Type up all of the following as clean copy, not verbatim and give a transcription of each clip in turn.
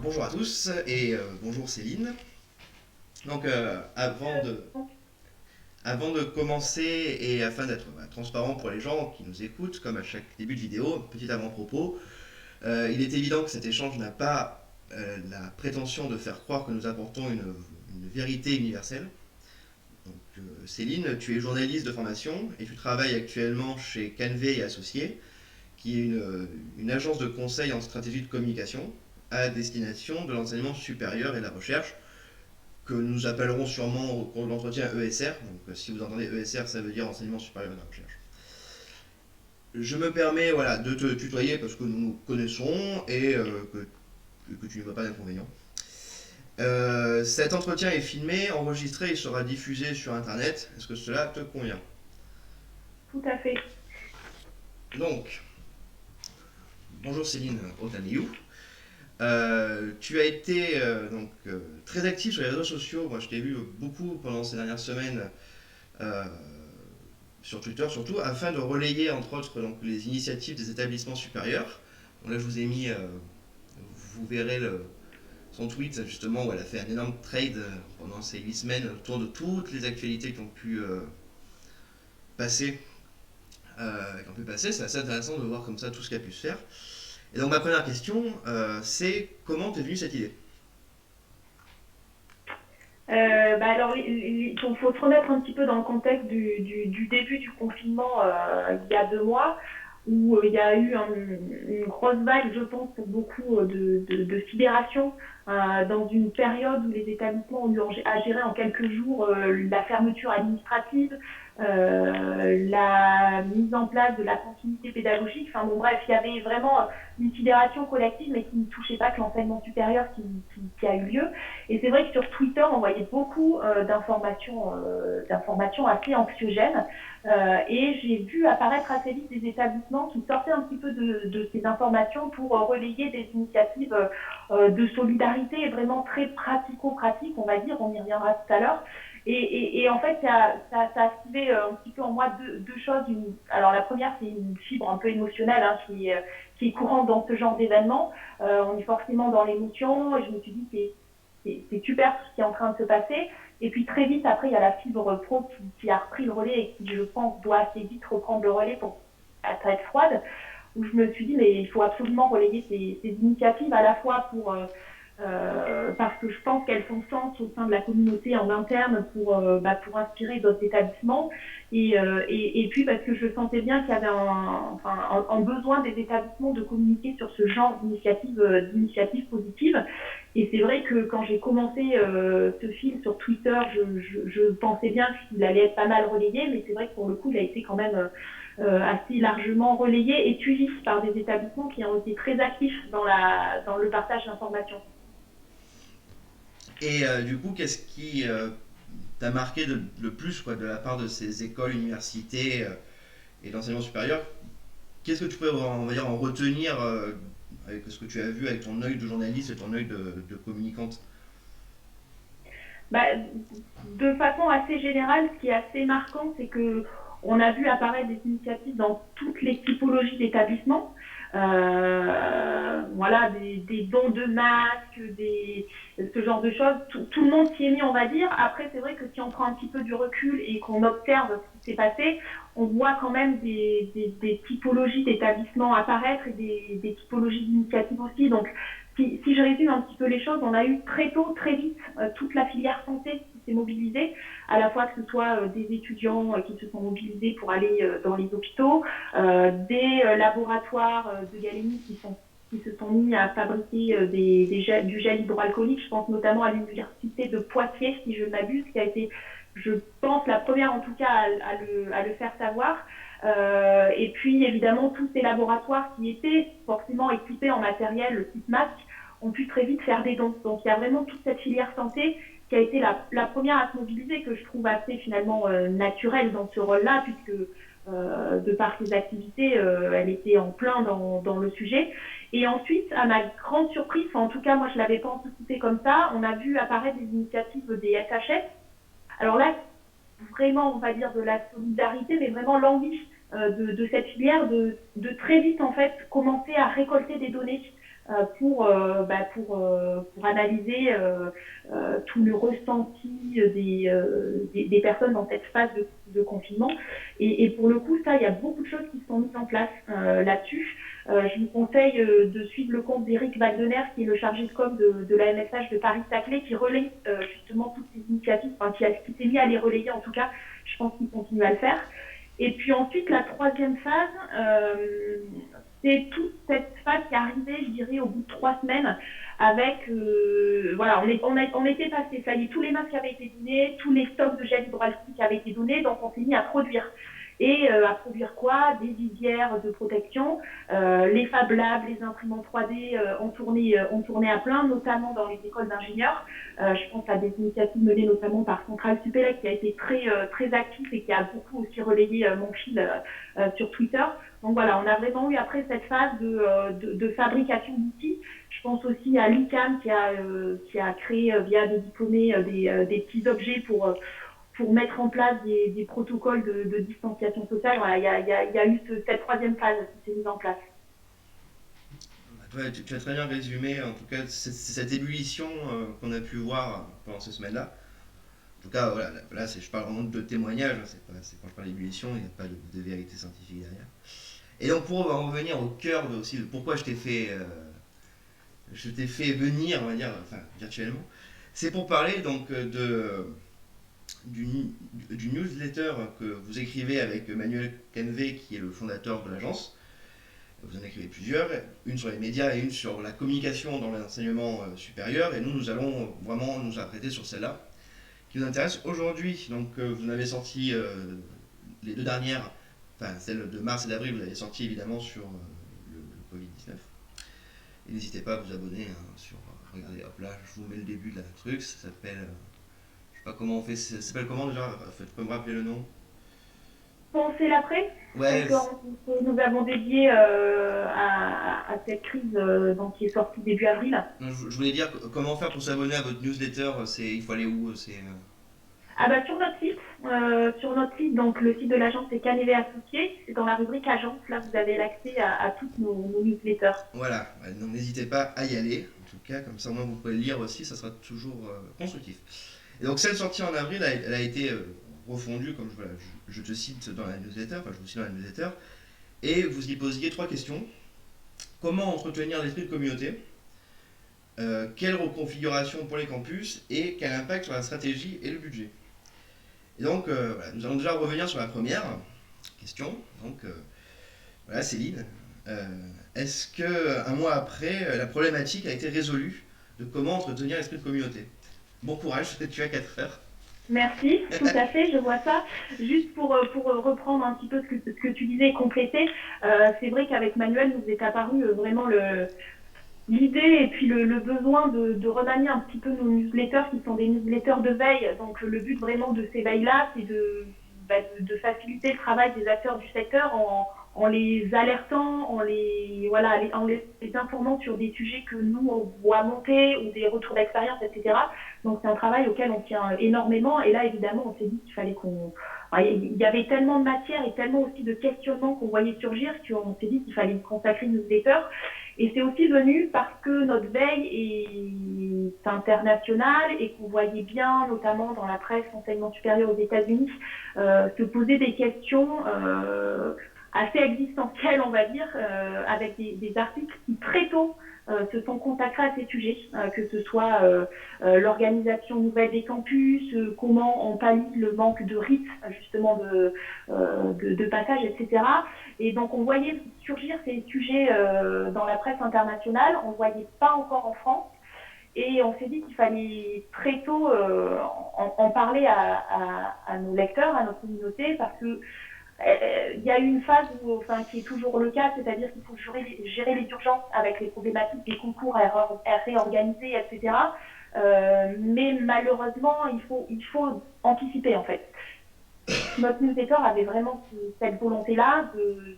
Bonjour à tous et bonjour Céline. Donc avant de commencer et afin d'être transparent pour les gens qui nous écoutent, comme à chaque début de vidéo, petit avant-propos, il est évident que cet échange n'a pas la prétention de faire croire que nous apportons une vérité universelle. Céline, tu es journaliste de formation et tu travailles actuellement chez Canvé et Associés, qui est une agence de conseil en stratégie de communication à destination de l'enseignement supérieur et de la recherche, que nous appellerons sûrement au cours de l'entretien ESR. Donc, si vous entendez ESR, ça veut dire enseignement supérieur de la recherche. Je me permets de te tutoyer parce que nous nous connaissons et que tu ne vois pas d'inconvénient. Cet entretien est filmé, enregistré et sera diffusé sur Internet. Est-ce que cela te convient? Tout à fait. Donc, bonjour Céline Otaniou. Tu as été très actif sur les réseaux sociaux. Moi, je t'ai vu beaucoup pendant ces dernières semaines euh, sur Twitter surtout, afin de relayer entre autres les initiatives des établissements supérieurs. Donc là, je vous ai mis, vous verrez son tweet justement où elle a fait un énorme trade pendant ces 8 semaines autour de toutes les actualités passer, qui ont pu passer. C'est assez intéressant de voir comme ça tout ce qui a pu se faire. Et donc ma première question, c'est comment t'es venue cette idée? Alors, il faut se remettre un petit peu dans le contexte du début du confinement il y a 2 mois, où il y a eu une grosse vague, je pense, pour beaucoup de sidération dans une période où les établissements ont eu à gérer en quelques jours la fermeture administrative, la mise en place de la continuité pédagogique. Enfin bon, bref, il y avait vraiment une sidération collective, mais qui ne touchait pas que l'enseignement supérieur qui a eu lieu. Et c'est vrai que sur Twitter, on voyait beaucoup d'informations assez anxiogènes. Et j'ai vu apparaître assez vite des établissements qui sortaient un petit peu de ces informations pour relayer des initiatives de solidarité et vraiment très pratico-pratiques, on va dire, on y reviendra tout à l'heure. Et en fait, ça a activé un petit peu en moi deux choses. Alors la première, c'est une fibre un peu émotionnelle qui est courante dans ce genre d'événement. On est forcément dans l'émotion, et je me suis dit, c'est super tout ce qui est en train de se passer. Et puis très vite, après, il y a la fibre pro qui a repris le relais et qui, je pense, doit assez vite reprendre le relais pour être froide, où je me suis dit, mais il faut absolument relayer ces initiatives à la fois parce que je pense qu'elles font sens au sein de la communauté en interne pour inspirer d'autres établissements et puis parce que je sentais bien qu'il y avait un besoin des établissements de communiquer sur ce genre d'initiatives positives. Et c'est vrai que quand j'ai commencé ce film sur Twitter, je pensais bien qu'il allait être pas mal relayé, mais c'est vrai que pour le coup, il a été quand même assez largement relayé et suivi par des établissements qui ont été très actifs dans le partage d'informations. Et du coup, qu'est-ce qui t'a marqué le plus quoi, de la part de ces écoles, universités et d'enseignement supérieur? Qu'est-ce que tu pourrais on va dire, en retenir avec ce que tu as vu avec ton œil de journaliste et ton œil de communicante? Bah, de façon assez générale, ce qui est assez marquant, c'est que on a vu apparaître des initiatives dans toutes les typologies d'établissements. Voilà, des dons de masques, ce genre de choses. Tout le monde s'y est mis, on va dire. Après, c'est vrai que si on prend un petit peu du recul et qu'on observe ce qui s'est passé, on voit quand même des typologies d'établissements apparaître et des typologies d'initiatives aussi. Donc, si je résume un petit peu les choses, on a eu très tôt, très vite, toute la filière santé qui s'est mobilisée, à la fois que ce soit des étudiants qui se sont mobilisés pour aller dans les hôpitaux, des laboratoires de galénie qui se sont mis à fabriquer du gel hydroalcoolique. Je pense notamment à l'université de Poitiers, si je ne m'abuse, qui a été, je pense, la première en tout cas à le faire savoir. Et puis évidemment tous ces laboratoires qui étaient forcément équipés en matériel le type masque ont pu très vite faire des dons. Donc il y a vraiment toute cette filière santé qui a été la première à se mobiliser, que je trouve assez finalement naturelle dans ce rôle-là, puisque de par ses activités, elle était en plein dans le sujet. Et ensuite, à ma grande surprise, en tout cas moi je ne l'avais pas anticipé comme ça, on a vu apparaître des initiatives des SHS. Alors là, vraiment, on va dire, de la solidarité, mais vraiment l'envie de cette filière de très vite, en fait, commencer à récolter des données pour analyser tout le ressenti des personnes dans cette phase de confinement. Et pour le coup, ça, il y a beaucoup de choses qui sont mises en place là-dessus. Je vous conseille de suivre le compte d'Éric Wagner, qui est le chargé de com de la MSH de Paris-Saclay, qui relaie justement toutes ces initiatives, enfin qui s'est mis à les relayer en tout cas. Je pense qu'il continue à le faire. Et puis ensuite, la troisième phase, c'est toute cette phase qui est arrivée, je dirais, au bout de 3 semaines, avec, voilà, on était passé, ça y est, tous les masques avaient été donnés, tous les stocks de gel hydroalcoolique avaient été donnés, donc on s'est mis à produire. Et à produire quoi? Des visières de protection, les Fab Labs, les imprimantes 3D ont tourné à plein, notamment dans les écoles d'ingénieurs. Je pense à des initiatives menées notamment par Centrale Supélec, qui a été très actif et qui a beaucoup aussi relayé mon fil sur Twitter. Donc voilà, on a vraiment eu après cette phase de fabrication d'outils. Je pense aussi à l'ICAM qui a créé via des diplômés des petits objets pour mettre en place des protocoles de distanciation sociale. Voilà, il y a eu cette troisième phase qui s'est mise en place. Ouais, tu as très bien résumé, en tout cas, cette ébullition qu'on a pu voir pendant ces semaines-là. En tout cas, voilà, là je parle vraiment de témoignages, hein, quand je parle d'ébullition, il n'y a pas de vérité scientifique derrière. Et donc, pour en revenir au cœur aussi de pourquoi je t'ai fait venir, on va dire, enfin, virtuellement, c'est pour parler donc du newsletter que vous écrivez avec Manuel Canvé, qui est le fondateur de l'agence. Vous en écrivez plusieurs, une sur les médias et une sur la communication dans l'enseignement supérieur. Et nous allons vraiment nous apprêter sur celle-là, qui nous intéresse aujourd'hui. Donc, vous en avez sorti les deux dernières, enfin celle de mars et d'avril, vous avez sorti évidemment sur le Covid-19. Et n'hésitez pas à vous abonner regardez, hop là, je vous mets le début de la truc, ça s'appelle, je sais pas comment on fait, ça s'appelle comment déjà, tu peux me rappeler le nom? Penser l'après. Ouais, Donc, nous avons dédié à cette crise donc, qui est sortie début avril. je voulais dire comment faire pour s'abonner à votre newsletter, il faut aller où Ah bah, sur notre site, donc le site de l'agence c'est Canevet Associés, c'est dans la rubrique agence, là vous avez l'accès à toutes nos newsletters. Voilà, donc n'hésitez pas à y aller, en tout cas, comme ça au moins vous pouvez le lire aussi, ça sera toujours constructif. Et donc celle sortie en avril, elle a été refondue, comme je te cite dans la newsletter, enfin je vous cite dans la newsletter, et vous y posiez 3 questions. Comment entretenir l'esprit de communauté? Quelle reconfiguration pour les campus? Et quel impact sur la stratégie et le budget? Et donc, voilà, nous allons déjà revenir sur la première question. Donc, voilà, Céline, est-ce que un mois après, la problématique a été résolue de comment entretenir l'esprit de communauté? Bon courage, tu as 4 heures. Merci, tout à fait, je vois ça. Juste pour reprendre un petit peu ce que tu disais et compléter, c'est vrai qu'avec Manuel, nous est apparu vraiment l'idée et puis le besoin de remanier un petit peu nos newsletters qui sont des newsletters de veille. Donc le but vraiment de ces veilles-là, c'est de faciliter le travail des acteurs du secteur en les alertant, en les informant sur des sujets que nous on voit monter ou des retours d'expérience, etc. Donc c'est un travail auquel on tient énormément. Et là évidemment on s'est dit qu'il fallait il y avait tellement de matière et tellement aussi de questionnements qu'on voyait surgir qu'on s'est dit qu'il fallait y consacrer une newsletter. Et c'est aussi venu parce que notre veille est internationale et qu'on voyait bien, notamment dans la presse enseignement supérieur aux États-Unis, se poser des questions assez existentielles, on va dire, avec des articles qui très tôt se sont consacrés à ces sujets, que ce soit l'organisation nouvelle des campus, comment on pallie le manque de rites, justement de passage, etc. Et donc on voyait surgir ces sujets dans la presse internationale, on ne voyait pas encore en France. Et on s'est dit qu'il fallait très tôt en parler à nos lecteurs, à notre communauté, parce que il y a eu une phase qui est toujours le cas, c'est-à-dire qu'il faut gérer les urgences avec les problématiques des concours à réorganiser, etc. Mais malheureusement, il faut anticiper en fait. Notre newsletter avait vraiment cette volonté-là de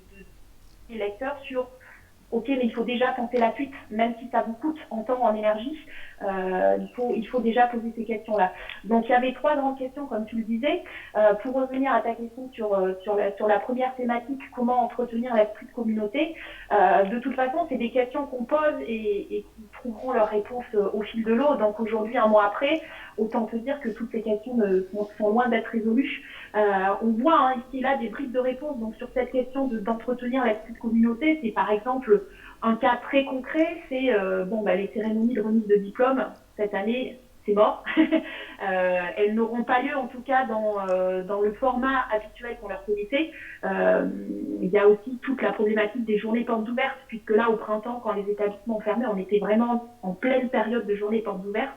les lecteurs sur ok, mais il faut déjà penser la suite, même si ça vous coûte en temps, en énergie, il faut déjà poser ces questions-là. Donc il y avait trois grandes questions, comme tu le disais. Pour revenir à ta question sur la première thématique, comment entretenir l'esprit de communauté, de toute façon, c'est des questions qu'on pose et qui trouveront leur réponse au fil de l'eau. Donc aujourd'hui, un mois après, autant te dire que toutes ces questions sont loin d'être résolues. On voit ici et là des bribes de réponse. Donc sur cette question d'entretenir l'esprit de communauté, c'est par exemple un cas très concret, c'est les cérémonies de remise de diplôme cette année, c'est mort. Elles n'auront pas lieu en tout cas dans le format habituel qu'on leur connaissait. Il y a aussi toute la problématique des journées portes ouvertes, puisque là au printemps, quand les établissements fermaient, on était vraiment en pleine période de journées portes ouvertes.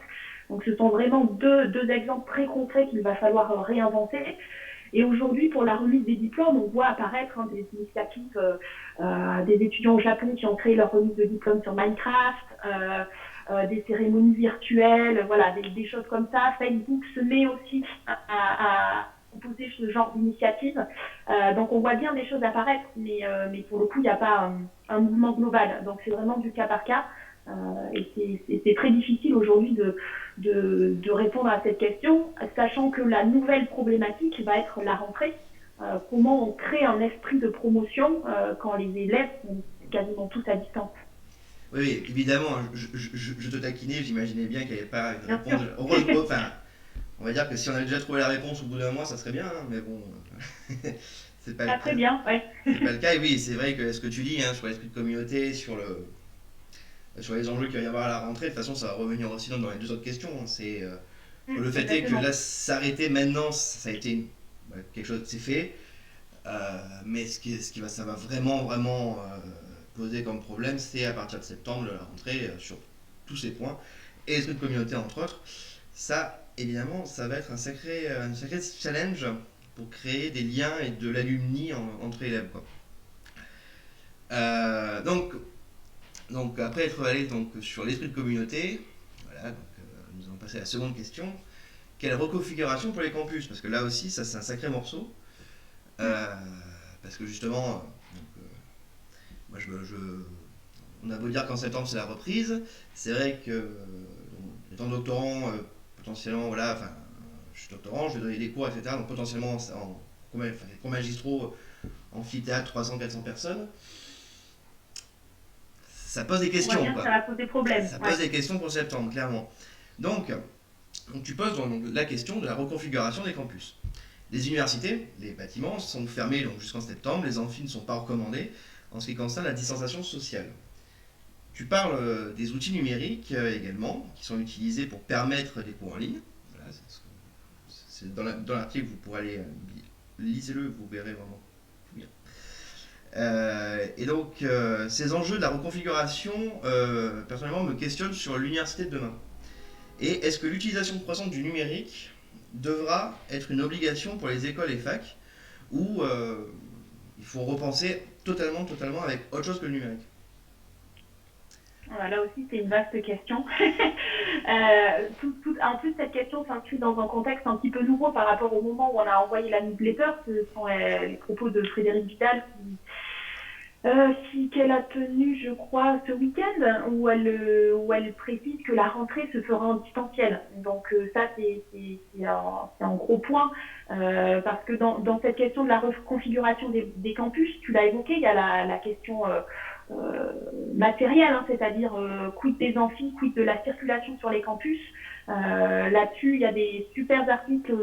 Donc ce sont vraiment deux exemples très concrets qu'il va falloir réinventer. Et aujourd'hui, pour la remise des diplômes, on voit apparaître des initiatives des étudiants au Japon qui ont créé leur remise de diplôme sur Minecraft, des cérémonies virtuelles, voilà, des choses comme ça. Facebook se met aussi à proposer ce genre d'initiative. Donc on voit bien des choses apparaître, mais pour le coup, il n'y a pas un mouvement global. Donc c'est vraiment du cas par cas. Et c'est très difficile aujourd'hui de répondre à cette question, sachant que la nouvelle problématique va être la rentrée. Comment on crée un esprit de promotion quand les élèves sont quasiment tous à distance. Oui, évidemment, je te taquinais, j'imaginais bien qu'il n'y avait pas une Bien sûr. réponse. Heureusement, enfin, on va dire que si on avait déjà trouvé la réponse au bout d'un mois, ça serait bien, hein, mais bon, c'est pas le Ah, très cas. bien, ouais. C'est pas le cas, et oui, c'est vrai que ce que tu dis sur l'esprit de communauté, sur les enjeux qu'il va y avoir à la rentrée, de toute façon, ça va revenir aussi dans les deux autres questions. C'est le fait est que là, Exactement. s'arrêter maintenant, ça a été quelque chose qui s'est fait, mais ça va vraiment, vraiment poser comme problème, c'est à partir de septembre, la rentrée sur tous ces points, et l'esprit de communauté entre autres. Ça, évidemment, ça va être un sacré challenge pour créer des liens et de l'alumni entre élèves, quoi. Euh, donc, donc, après être allé donc, sur l'esprit de communauté, voilà, donc, nous allons passer à la seconde question. Quelle reconfiguration pour les campus? Parce que là aussi, ça c'est un sacré morceau. Euh, Parce que justement, moi on a beau dire qu'en septembre c'est la reprise, c'est vrai que étant doctorant, potentiellement, voilà, enfin, je suis doctorant, je vais donner des cours, etc. Donc potentiellement cours magistraux, amphithéâtre, 300-400 personnes, ça pose des On voit questions, bien que ça quoi. va poser problème. Ça pose Ouais. des questions pour septembre, clairement. Donc, donc tu poses donc la question de la reconfiguration des campus. Les universités, les bâtiments sont fermés donc jusqu'en septembre, les amphis ne sont pas recommandés en ce qui concerne la distanciation sociale. Tu parles des outils numériques également, qui sont utilisés pour permettre des cours en ligne. Voilà, c'est dans l'article, vous pourrez aller, lisez-le, vous verrez vraiment tout bien. Et donc, ces enjeux de la reconfiguration, personnellement, me questionnent sur l'université de demain. Et est-ce que l'utilisation croissante du numérique devra être une obligation pour les écoles et facs, ou il faut repenser totalement avec autre chose que le numérique? Voilà, là aussi, c'est une vaste question. En plus, cette question s'inscrit dans un contexte un petit peu nouveau par rapport au moment où on a envoyé la newsletter. Ce sont les propos de Frédéric Vidal qu'elle a tenu, je crois, ce week-end, où elle précise que la rentrée se fera en distanciel. Donc ça, c'est un gros point, parce que dans cette question de la reconfiguration des campus, tu l'as évoqué, il y a la question matérielle, c'est-à-dire quid des amphis, quid de la circulation sur les campus. Là-dessus, il y a des super articles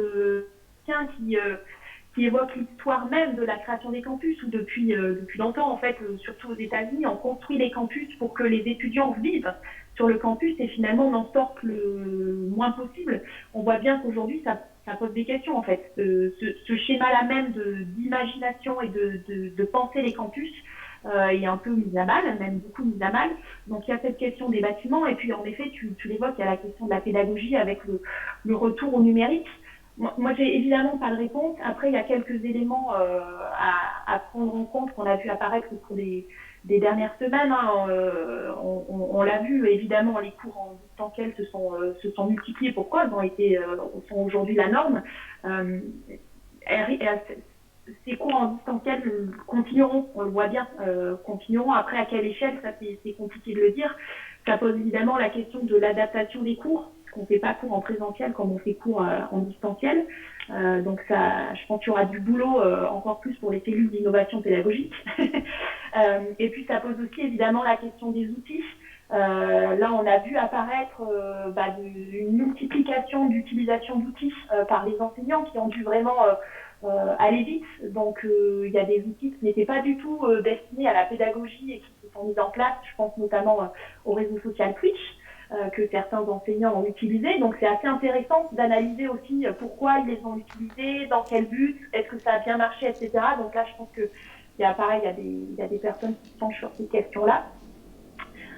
qui évoque l'histoire même de la création des campus, où depuis longtemps, en fait, surtout aux États-Unis, on construit les campus pour que les étudiants vivent sur le campus et finalement on en sortent le moins possible. On voit bien qu'aujourd'hui, ça pose des questions, en fait. Ce schéma-là même d'imagination et de penser les campus est un peu mis à mal, même beaucoup mis à mal. Donc il y a cette question des bâtiments, et puis en effet, tu l'évoques, il y a la question de la pédagogie avec le retour au numérique. Moi, j'ai évidemment pas de réponse. Après, il y a quelques éléments à prendre en compte qu'on a vu apparaître au cours des dernières semaines. On l'a vu, évidemment, les cours en distanciel se sont multipliés. Pourquoi? Ils sont aujourd'hui la norme. ces cours en distanciel continueront, on le voit bien, continueront. Après, à quelle échelle, ça c'est compliqué de le dire. Ça pose évidemment la question de l'adaptation des cours, parce qu'on ne fait pas cours en présentiel comme on fait cours en distanciel. Donc ça, je pense qu'il y aura du boulot encore plus pour les cellules d'innovation pédagogique. Et puis ça pose aussi évidemment la question des outils. Là, on a vu apparaître une multiplication d'utilisation d'outils par les enseignants qui ont dû vraiment aller vite. Donc, il y a des outils qui n'étaient pas du tout destinés à la pédagogie et qui se sont mis en place. Je pense notamment au réseau social Twitch que certains enseignants ont utilisé. Donc, c'est assez intéressant d'analyser aussi pourquoi ils les ont utilisés, dans quel but, est-ce que ça a bien marché, etc. Donc là, je pense que il y a des personnes qui se penchent sur ces questions-là.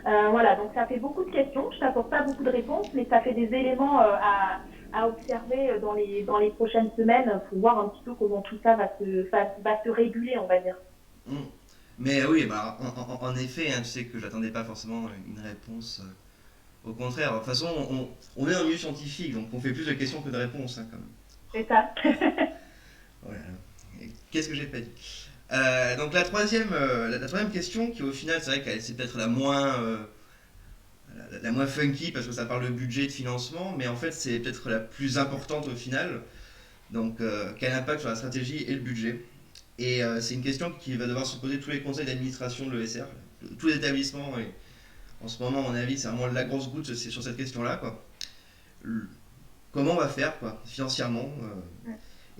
Voilà, donc ça fait beaucoup de questions. Je t'apporte pas beaucoup de réponses, mais ça fait des éléments à observer dans les prochaines semaines pour voir un petit peu comment tout ça va se réguler, on va dire. Mm. Mais oui, bah, en effet, hein, tu sais que j'attendais pas forcément une réponse. Au contraire, de toute façon, on est un milieu scientifique, donc on fait plus de questions que de réponses, hein, quand même. C'est ça. Voilà. Et qu'est-ce que j'ai pas dit? Donc la troisième question, qui au final, c'est vrai qu'elle c'est peut-être la moins funky parce que ça parle de budget, de financement, mais en fait c'est peut-être la plus importante au final. Donc quel impact sur la stratégie et le budget? Et c'est une question qui va devoir se poser tous les conseils d'administration de l'ESR, tous les établissements. Et en ce moment, à mon avis, c'est vraiment la grosse goutte c'est sur cette question-là, quoi. Comment on va faire, quoi, financièrement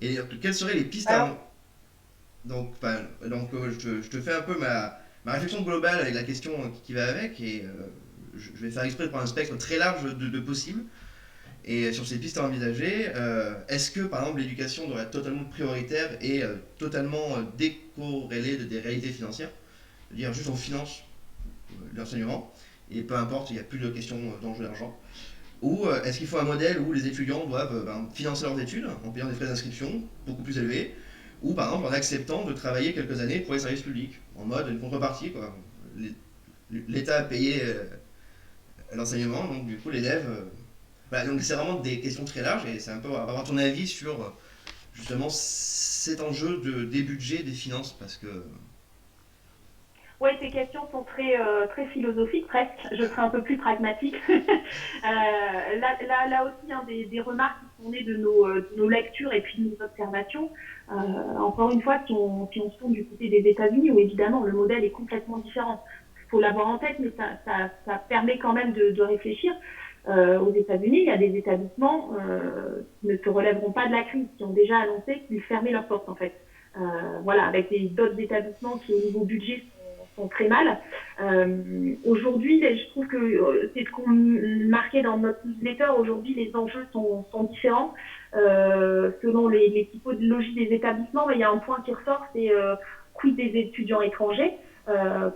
et quelles seraient les pistes Alors, à... Donc, je te fais un peu ma réflexion globale avec la question qui va avec, et je vais faire exprès de prendre un spectre très large de possibles. Et sur ces pistes à envisager, est-ce que par exemple l'éducation doit être totalement prioritaire et totalement décorrélée des réalités financières? C'est-à-dire juste on finance l'enseignement et peu importe, il n'y a plus de questions d'enjeu d'argent. Ou est-ce qu'il faut un modèle où les étudiants doivent financer leurs études en payant des frais d'inscription beaucoup plus élevés, ou par exemple en acceptant de travailler quelques années pour les services publics, en mode une contrepartie, quoi. L'État a payé l'enseignement, donc du coup l'élève... voilà, donc c'est vraiment des questions très larges et c'est un peu avoir ton avis sur justement cet enjeu des budgets, des finances, parce que... oui, ces questions sont très philosophiques presque. Je serai un peu plus pragmatique. Là aussi, hein, des remarques qui sont nées de nos lectures et puis de nos observations. Encore une fois, si on se tourne du côté des États-Unis, où évidemment le modèle est complètement différent. Il faut l'avoir en tête, mais ça permet quand même de réfléchir. Aux États-Unis, il y a des établissements qui ne se relèveront pas de la crise, qui ont déjà annoncé qu'ils fermaient leurs portes en fait. Voilà, avec d'autres établissements qui au niveau budget sont très mal. Aujourd'hui, je trouve que c'est ce qu'on marquait dans notre newsletter. Aujourd'hui, les enjeux sont différents selon les typologies des établissements. Mais il y a un point qui ressort, c'est quid des étudiants étrangers.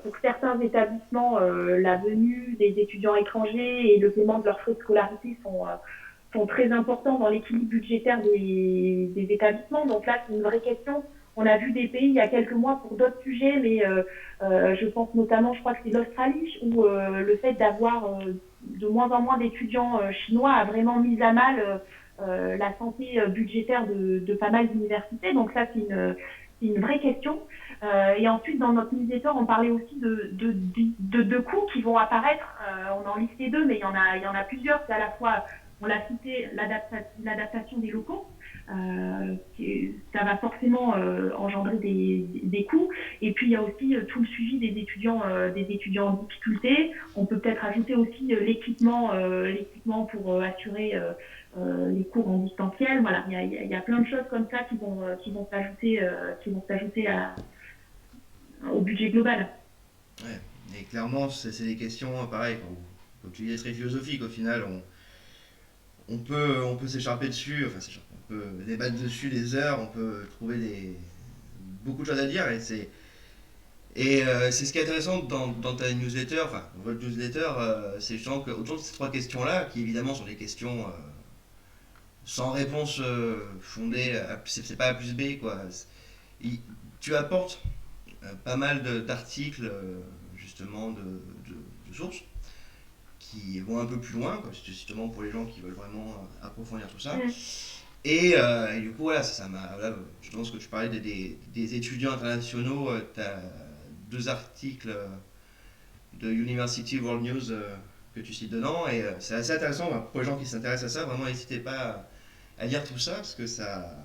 Pour certains établissements, la venue des étudiants étrangers et le paiement de leurs frais de scolarité sont très importants dans l'équilibre budgétaire des établissements. Donc là, c'est une vraie question. On a vu des pays il y a quelques mois pour d'autres sujets, mais je pense notamment, je crois que c'est l'Australie, où le fait d'avoir de moins en moins d'étudiants chinois a vraiment mis à mal la santé budgétaire de pas mal d'universités. Donc ça, c'est une vraie question. Et ensuite, dans notre newsletter, on parlait aussi de coûts qui vont apparaître. On en listait deux, mais il y en a plusieurs. C'est à la fois, on l'a cité, l'adaptation des locaux. Ça va forcément engendrer des coûts. Et puis, il y a aussi tout le suivi des étudiants en difficulté. On peut peut-être ajouter aussi l'équipement pour assurer les cours en distanciel. Voilà, il y a plein de choses comme ça qui vont s'ajouter au budget global. Ouais, et clairement, c'est des questions, pareil, comme tu dis, très philosophiques. Au final, on peut s'écharper dessus, enfin, on peut débattre dessus des heures, on peut trouver beaucoup de choses à dire, et c'est ce qui est intéressant dans ta newsletter, enfin, dans votre newsletter, c'est justement que autour de ces trois questions-là, qui évidemment sont des questions sans réponse fondée, c'est pas A plus B, quoi. Il- Tu apportes pas mal d'articles, justement, de sources qui vont un peu plus loin, quoi, justement pour les gens qui veulent vraiment approfondir tout ça. Mm. Et du coup, voilà, ça m'a. Voilà, je pense que tu parlais des étudiants internationaux. Tu as deux articles de University World News que tu cites dedans. Et c'est assez intéressant pour les gens qui s'intéressent à ça. Vraiment, n'hésitez pas à lire tout ça parce que ça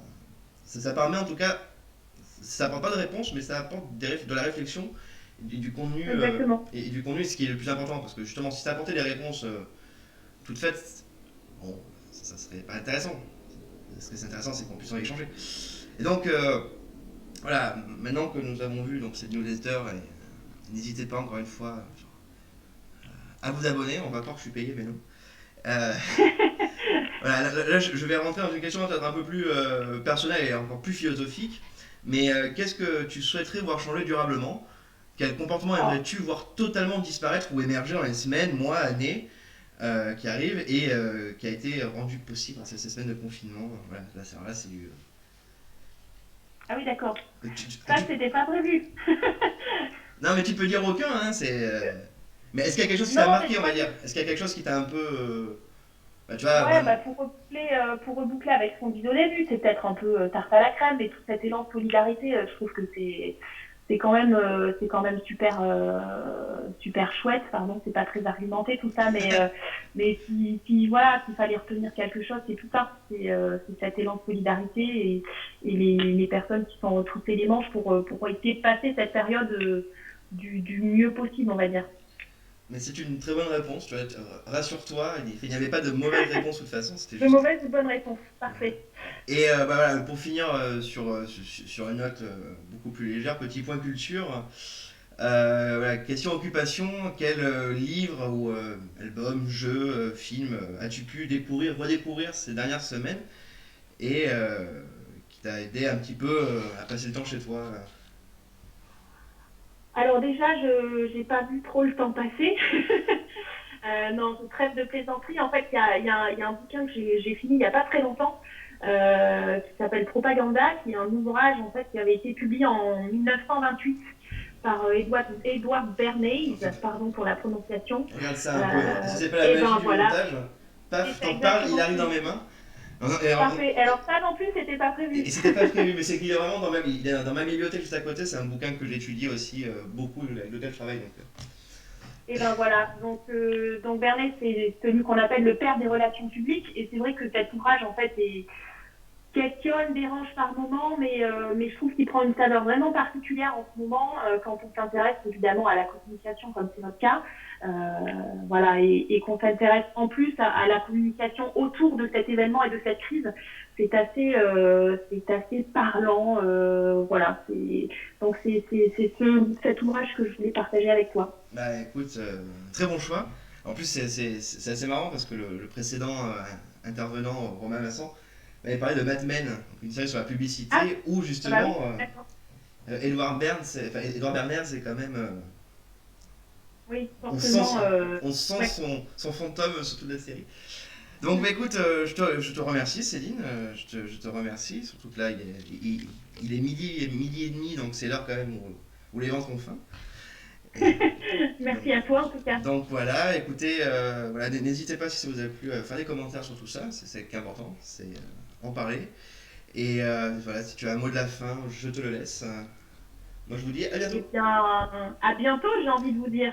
permet en tout cas. Ça apporte pas de réponse, mais ça apporte de la réflexion et du contenu. Exactement. Et du contenu, ce qui est le plus important. Parce que justement, si ça apportait des réponses toutes faites, bon, ça serait pas intéressant. Ce qui est intéressant, c'est qu'on puisse en échanger. Et donc, voilà, maintenant que nous avons vu donc, cette newsletter, n'hésitez pas encore une fois à vous abonner. On va croire que je suis payé, mais non. Euh, voilà, là, je vais rentrer dans une question peut-être un peu plus personnelle et encore plus philosophique. Mais qu'est-ce que tu souhaiterais voir changer durablement? Quel comportement Oh. aimerais-tu voir totalement disparaître ou émerger dans les semaines, mois, années qui arrivent et qui a été rendu possible grâce à ces semaines de confinement? Voilà, là c'est du. Ah oui, d'accord. Tu, Ça, tu- c'était pas prévu. Non, mais tu peux dire aucun, hein, c'est. Mais est-ce qu'il y a quelque chose qui t'a Non, mais marqué, je on va crois que dire? Est-ce qu'il y a quelque chose qui t'a un peu. Bah, tu vois, ouais, vraiment. bah pour reboucler avec ce qu'on dit au début, c'est peut-être un peu tarte à la crème, mais tout cet élan de solidarité, je trouve que c'est quand même super super chouette. Pardon, c'est pas très argumenté tout ça, mais si voilà, s'il fallait retenir quelque chose, c'est tout ça, c'est cet élan de solidarité et les personnes qui sont retroussées les manches pour essayer de passer cette période du mieux possible, on va dire. Mais c'est une très bonne réponse, tu vois, rassure-toi, il n'y avait pas de mauvaise réponse de toute façon, c'était De juste. mauvaise ou bonne réponse, Voilà. parfait. Et bah, voilà, pour finir sur une note beaucoup plus légère, petit point culture. Voilà, question occupation, quel livre ou album, jeu, film as-tu pu découvrir, redécouvrir ces dernières semaines et qui t'a aidé un petit peu à passer le temps chez toi? Alors déjà, je n'ai pas vu trop le temps passer. Non, je trêve de plaisanterie. En fait, il y a un bouquin que j'ai fini il n'y a pas très longtemps qui s'appelle Propaganda, qui est un ouvrage en fait qui avait été publié en 1928 par Edward Bernays, pardon pour la prononciation. Regarde ça un peu. Si c'est pas la Et magie ben du voilà, montage, et paf, c'est t'en parles, il exactement ce arrive que dans j'ai mes fait. mains. Parfait. Alors ça non plus, c'était pas Et prévu. c'était pas prévu, mais c'est qu'il est vraiment il est dans ma bibliothèque juste à côté. C'est un bouquin que j'étudie aussi beaucoup, avec lequel je travaille. Donc, Et ben voilà, donc Bernays, c'est celui qu'on appelle le père des relations publiques, et c'est vrai que cet ouvrage en fait questionne, dérange par moment, mais je trouve qu'il prend une saveur vraiment particulière en ce moment quand on s'intéresse évidemment à la communication, comme c'est notre cas, euh, voilà, et qu'on s'intéresse en plus à la communication autour de cet événement et de cette crise. C'est assez parlant, voilà. Donc cet ouvrage que je voulais partager avec toi. bah écoute, très bon choix. En plus, c'est assez marrant parce que le précédent intervenant, Romain Vincent, m'avait parlé de Mad Men, une série sur la Ah, publicité où ah bah oui, justement d'accord. Edouard Berners est quand même. Oui, On sent, forcément. on sent Ouais. son fantôme sur toute la série. Donc bah écoute, je te remercie Céline, je te remercie, surtout que là il est midi et demi, donc c'est l'heure quand même où les ventres ont faim. Et donc, Merci à toi en tout cas. donc voilà, écoutez, voilà, n'hésitez pas si ça vous a plu à faire des commentaires sur tout ça, c'est important, c'est en parler. Et voilà, si tu as un mot de la fin, je te le laisse. Moi je vous dis à bientôt. Eh bien, à bientôt, j'ai envie de vous dire.